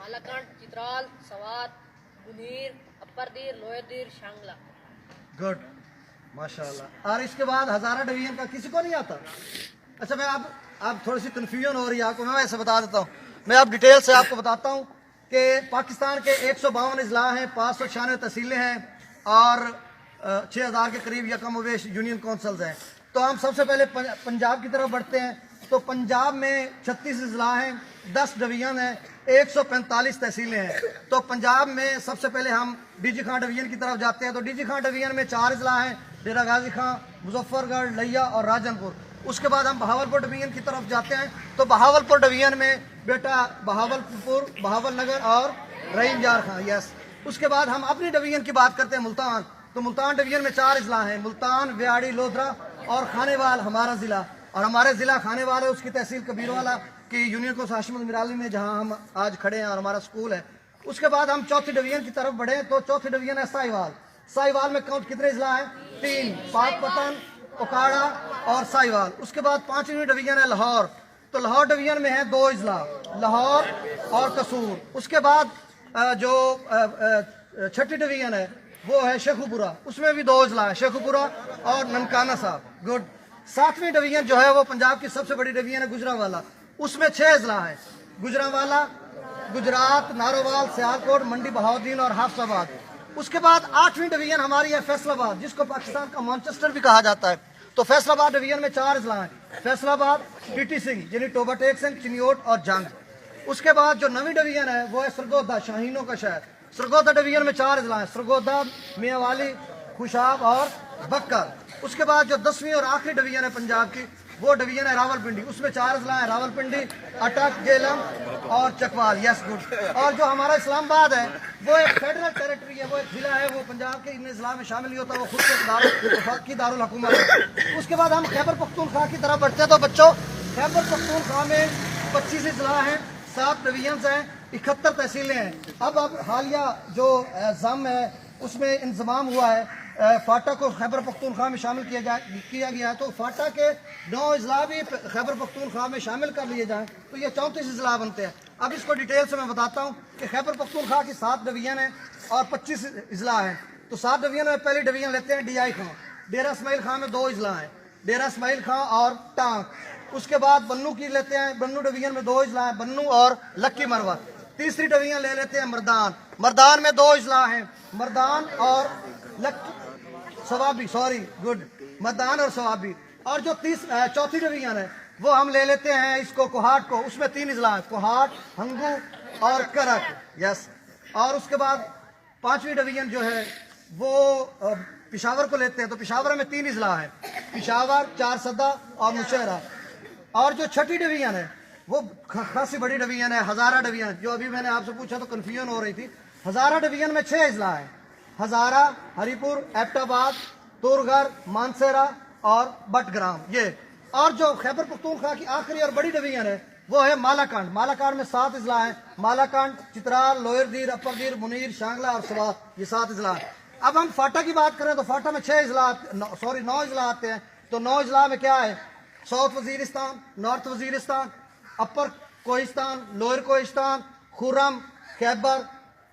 मालाकांड, चित्राल, सवात, मुनीर, अपर दीर, लोअर दीर, शांगला। गुड, माशाल्लाह। और इसके बाद हज़ारा डिवीजन का किसी को नहीं आता? अच्छा, मैं आप थोड़ी सी कन्फ्यूजन हो रही है आपको, मैं वैसे बता देता हूँ। मैं अब डिटेल से आपको बताता हूँ कि पाकिस्तान के 152 अजला हैं, 596 तहसीलें हैं और 6000 के करीब या कम वेश यूनियन काउंसिल्स हैं। तो हम सबसे पहले पंजाब की तरफ बढ़ते हैं। तो पंजाब में 36 अजला हैं, 10 डिवीजन हैं, 145 तहसीलें हैं। तो पंजाब में सबसे पहले हम डीजी खां डिवीजन की तरफ जाते हैं। तो डीजी खां डिवीजन में 4 अजला हैं, डेरा गाजी खां, मुजफ्फरगढ़, लिया और राजनपुर। उसके बाद हम बहावलपुर डिवीजन की तरफ जाते हैं। तो बहावलपुर डिवीजन में बेटा बहावलपुर, बहावल नगर और रहीम जार खां, यस। उसके बाद हम अपनी डिवीजन की बात करते हैं, मुल्तान। तो मुल्तान डिवीजन में 4 अजला हैं, मुल्तान, व्याड़ी, लोधरा और खानेवाल हमारा ज़िला। और हमारे ज़िला खानेवाल है, उसकी तहसील कबीरवाला की यूनियन को हाशिम मिराली में, जहाँ हम आज खड़े हैं और हमारा स्कूल है। उसके बाद हम चौथी डिवीजन की तरफ बढ़े। तो चौथी डिवीजन है साहिवाल। साहिवाल में काउंट कितने अजला हैं? 3, पाकपतन, उकाड़ा और साहिवाल। उसके बाद 5वीं डिवीजन है लाहौर। तो लाहौर डिवीजन में है 2 अजला, लाहौर और कसूर। उसके बाद जो 6ठी डिवीजन है वो है शेखुपुरा, उसमें भी 2 अजला है, शेखुपुरा और ननकाना साहब। गुड। 7वीं डिवीजन जो है वो पंजाब की सबसे बड़ी डिवीजन है गुजरांवाला, उसमें 6 अजला है, गुजरांवाला, गुजरात, नारोवाल, सियालकोट, मंडी बहाउद्दीन और हाफसाबाद। उसके बाद 8वीं डिवीजन हमारी है फैसलाबाद, जिसको पाकिस्तान का मैनचेस्टर भी कहा जाता है। तो फैसलाबाद डिवीजन में 4 अजला हैं, फैसलाबाद, टीटी सिंह यानी टोबा टेक सिंह, चिनियोट और जंग। उसके बाद जो 9वीं डिवीजन है वो है सरगोदा, शाहीनों का शहर। सरगोदा डिवीजन में 4 अजला हैं, सरगोदा, मियांवाली, खुशाब और बक्कर। उसके बाद जो 10वीं और आखिरी डिवीजन है पंजाब की वो डिवीजन है रावलपिंडी, उसमें 4 अजला हैं, रावलपिंडी, अटक, जेलम और चकवाल, यस गुड। और जो हमारा इस्लामाबाद है वो एक फेडरल टेरिटरी है, वो एक जिला है, वो पंजाब के इन अजला में शामिल नहीं होता, वो खुद के दारुल हुकूमत है। उसके बाद हम खैबर पख्तूनख्वा की तरफ बढ़ते हैं। तो बच्चों, खैबर पख्तूनख्वा में 25 अजला हैं, 7 डिवीजन हैं, 71 तहसीलें हैं। अब हालिया जो जम है उसमें इंतजाम हुआ है, फाटा को खैबर पख्तूनख्वा में शामिल किया गया है। तो फाटा के 9 अजला भी खैबर पख्तूनख्वा में शामिल कर लिए जाएं तो ये 34 अजला बनते हैं। अब इसको डिटेल से मैं बताता हूँ कि खैबर पख्तूनख्वा की 7 डिवीजन है और 25 अजला हैं। तो 7 डिवीजन में पहली डिवीजन लेते हैं DI खां। डेरा इस्माइल खां में 2 अजला हैं, डेरा इस्माइल खां और टांग। उसके बाद बन्नू की लेते हैं, बन्नू डिवीजन में 2 अजला हैं, बन्नू और लक्की मरवा। तीसरी डिवीजन ले लेते हैं मर्दान। मर्दान में 2 अजला हैं, मर्दान और सवाबी, सॉरी गुड, मर्दान और सवाबी। और जो चौथी डिवीजन है वो हम ले लेते हैं इसको कोहाट को, उसमें 3 अजला हैं, कोहाट, हंगू और करक, यस। और उसके बाद 5वीं डिवीजन जो है वो पिशावर को लेते हैं। तो पिशावर में 3 अजला हैं, पिशावर, 4 सदा और मुशहरा। और जो 6ठी डिवीजन है वो खासी बड़ी डिवीजन है, हज़ारा डिवीजन, जो अभी मैंने आपसे पूछा तो कन्फ्यूजन हो रही थी। हज़ारा डिवीजन में 6 अजला हैं, हज़ारा, हरीपुर, एबटाबाद, तुरगर, मानसेरा और बटग्राम, ये। और जो खैबर पख्तूनख्वा की आखिरी और बड़ी डिवीजन है वो है मालाकांड। मालाकांड में 7 अजला हैं, मालाकांड, चित्राल, लोअर दीर, अपर दीर, मुनीर, शांगला और सवात, ये 7 अजला हैं। अब हम फाटा की बात करें तो फाटा में 9 अजला आते हैं। तो 9 अजला में क्या है? साउथ वजीरिस्तान, नॉर्थ वजीरिस्तान, अपर कोहिस्तान, लोअर कोहिस्तान, खुर्रम, खैबर,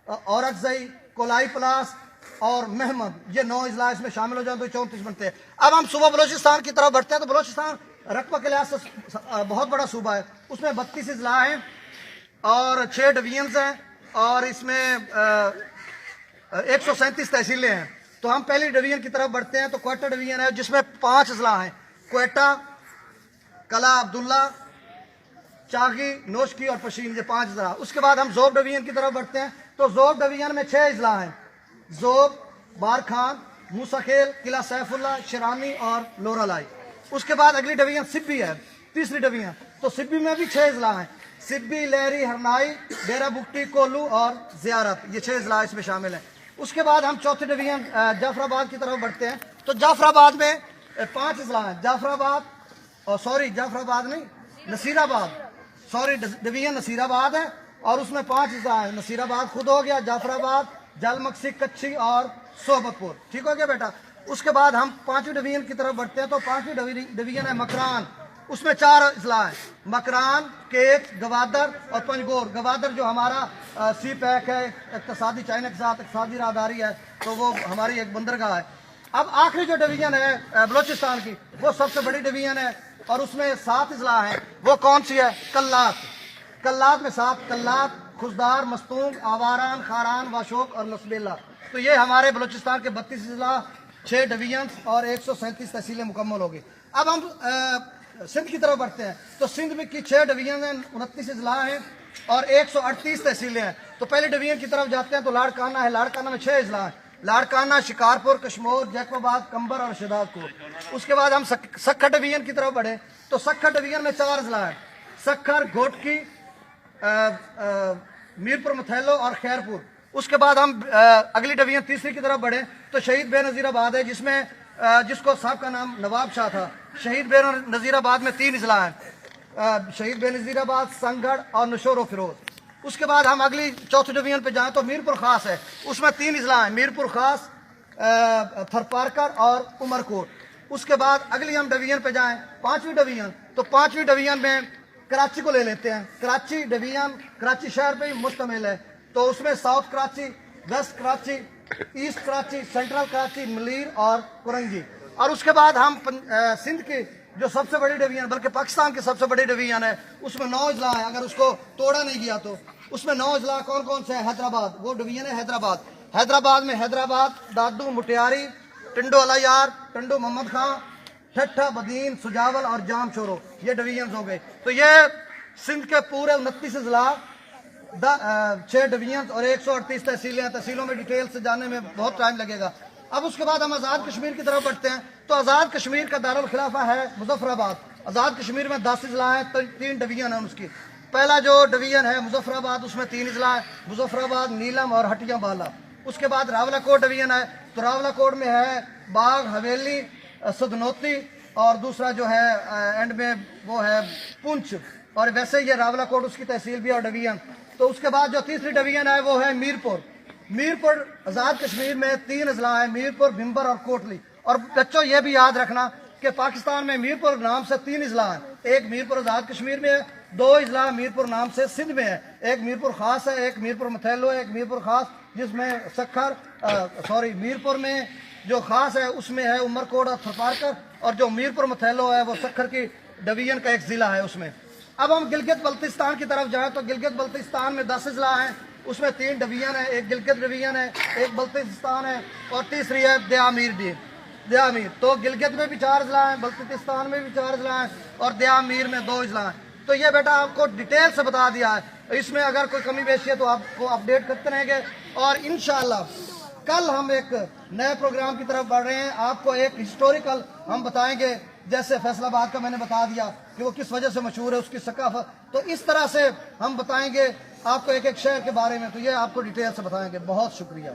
औरकजई, कोलाई प्लास और महमद, ये 9 अजला इसमें शामिल हो जाए तो 34 बनते हैं। अब हम सूबा बलोचिस्तान की तरफ बढ़ते हैं। तो बलोचिस्तान रकबा के लिहाज से बहुत बड़ा सूबा है, उसमें 32 अजला हैं और 6 डिवीजन्स हैं और इसमें 137 तहसीलें हैं। तो हम पहली डिवीजन की तरफ बढ़ते हैं। तो क्वेटा डिवीजन है जिसमें 5 अजला हैं, क्वेटा, कला अब्दुल्ला, चागी, नोशकी और पशीन, ये 5 अजला। उसके बाद हम जोब डिवीजन की तरफ बढ़ते हैं। तो जोब डिवीजन में 6 अजला हैं, जोब, बार खान, मूसा खेल, किला सैफुल्ला, शिरानी और लोरालाई। उसके बाद अगली डिवीजन सिब्बी है, तीसरी डिवीजन। तो सिब्बी में भी 6 अजला हैं, सिब्बी, लहरी, हरनाई, डेरा बुगटी, कोल्लू और जियारत, ये 6 अजला इसमें शामिल हैं। उसके बाद हम चौथी डिवीजन जाफराबाद की तरफ बढ़ते हैं। तो जाफराबाद में 5 अजला हैं, जाफराबाद, जाफराबाद नहीं, नसीराबाद, डिवीजन नसीराबाद है और उसमें 5 अजला हैं। नसीराबाद खुद हो गया, जाफराबाद, जलमक्सी, कच्छी और सोबतपुर, ठीक हो गया बेटा। उसके बाद हम 5वीं डिवीजन की तरफ बढ़ते हैं। तो 5वीं डिवीजन है मकरान, اس میں 4 اضلاع ہیں: مکران، کیک، گوادر اور پنجگور۔ گوادر جو ہمارا سی پیک ہے، اقتصادی چائنا کے ساتھ اقتصادی راہداری ہے، تو وہ ہماری ایک بندرگاہ ہے۔ اب آخری جو ڈویژن ہے بلوچستان کی، وہ سب سے بڑی ڈویژن ہے اور اس میں 7 اضلاع ہیں۔ وہ کون سی ہے؟ کلات۔ کلات میں 7: کلات، خزدار، مستونگ، آواران، خاران، واشوک اور لسبیلا۔ تو یہ ہمارے بلوچستان کے 32 اضلاع، 6 ڈویژنز اور 137 تحصیلیں مکمل ہوگی۔ اب ہم سندھ کی طرف بڑھتے ہیں تو سندھ میں کی 6 ڈویژن ہیں، 29 اضلاع ہیں اور 138 تحصیلیں ہیں۔ تو پہلے ڈویژن کی طرف جاتے ہیں تو لاڑکانہ ہے۔ لاڑکانہ میں 6 اضلاع ہیں: لاڑکانہ، شکارپور، کشمور، جیکب آباد، کمبر اور شہداد کوٹ۔ اس کے بعد ہم سکھر ڈویژن کی طرف بڑھیں تو سکھر ڈویژن میں 4 اضلاع ہیں: سکھر، گھوٹکی، میرپور متھیلو اور خیرپور۔ اس کے بعد ہم اگلی ڈویژن تیسری کی طرف بڑھیں تو شہید بے نظیر آباد ہے، جس کو صاحب کا نام نواب شاہ تھا۔ شہید بے نظیر آباد میں 3 اضلاع ہیں: شہید بے نظیر آباد، سنگھڑ اور نشور و فیروز۔ اس کے بعد ہم اگلی چوتھی ڈویژن پہ جائیں تو میرپور خاص ہے، اس میں 3 اضلاع ہیں: میرپور خاص، تھرپارکر اور عمر کوٹ۔ اس کے بعد اگلی ہم ڈویژن پہ جائیں 5ویں ڈویژن، تو 5ویں ڈویژن میں کراچی کو لے لیتے ہیں۔ کراچی ڈویژن کراچی شہر پہ ہی مشتمل ہے، تو اس میں south Karachi, west Karachi, east Karachi, central Karachi, Malir اور کرنگی۔ اور اس کے بعد ہم سندھ کی جو سب سے بڑی ڈویژن، بلکہ پاکستان کی سب سے بڑی ڈویژن ہے، اس میں 9 اضلاع ہیں۔ اگر اس کو توڑا نہیں گیا تو اس میں 9 اضلاع کون کون سے ہیں؟ حیدرآباد، وہ ڈویژن ہے حیدرآباد۔ حیدرآباد میں حیدرآباد، دادو، مٹیاری، ٹنڈو علیار، ٹنڈو محمد خان، ٹھٹھا، بدین، سجاول اور جام چورو، یہ ڈویژنز ہو گئے۔ تو یہ سندھ کے پورے 29 اضلاع، 6 ڈویژنز اور 138 تحصیلیں ہیں۔ تحصیلوں میں ڈیٹیل سے جاننے میں بہت ٹائم لگے گا۔ اب اس کے بعد ہم آزاد کشمیر کی طرف بڑھتے ہیں تو آزاد کشمیر کا دارالخلافہ ہے مظفر آباد۔ آزاد کشمیر میں 10 اضلاع ہیں، 3 ڈویژن ہیں اس کی۔ پہلا جو ڈویژن ہے مظفر آباد، اس میں 3 اضلاع ہیں: مظفر آباد، نیلم اور ہٹیا بالا۔ اس کے بعد راولہ کوٹ ڈویژن ہے، تو راولہ کوٹ میں ہے باغ، حویلی، سدنوتی اور دوسرا جو ہے اینڈ میں وہ ہے پونچھ، اور ویسے یہ راولہ کوٹ اس کی تحصیل بھی اور ڈویژن۔ تو اس کے بعد جو تیسری ڈویژن ہے وہ ہے میرپور۔ میرپور آزاد کشمیر میں 3 اضلاع ہیں: میرپور، بھمبر اور کوٹلی۔ اور بچوں یہ بھی یاد رکھنا کہ پاکستان میں میرپور نام سے 3 اضلاع ہیں: ایک میرپور آزاد کشمیر میں ہے، 2 اضلاع میرپور نام سے سندھ میں ہے، ایک میرپور خاص ہے، ایک میرپور متھیلو ہے، ایک میرپور خاص جس میں میرپور میں جو خاص ہے اس میں ہے عمر کوٹ اور تھرپارکر، اور جو میرپور متھیلو ہے وہ سکھر کی ڈویژن کا ایک ضلع ہے اس میں۔ اب ہم گلگت بلتستان کی طرف جائیں تو گلگت بلتستان میں 10 اضلاع ہیں، اس میں 3 ڈویژن ہے: ایک گلگت ڈویژن ہے، ایک بلتستان ہے اور تیسری ہے دیامیر۔ تو گلگت میں بھی 4 اضلاع ہیں، بلتستان میں بھی 4 اضلاع ہیں اور دیامیر میں 2 اضلاع ہیں۔ تو یہ بیٹا آپ کو ڈیٹیل سے بتا دیا ہے، اس میں اگر کوئی کمی بیشی ہے تو آپ کو اپڈیٹ کرتے رہیں گے۔ اور انشاءاللہ کل ہم ایک نئے پروگرام کی طرف بڑھ رہے ہیں، آپ کو ایک ہسٹوریکل ہم بتائیں گے، جیسے فیصل آباد کا میں نے بتا دیا کہ وہ کس وجہ سے مشہور ہے، اس کی ثقافت، تو اس طرح سے ہم بتائیں گے آپ کو ایک ایک شہر کے بارے میں، تو یہ آپ کو ڈیٹیل سے بتائیں گے۔ بہت شکریہ۔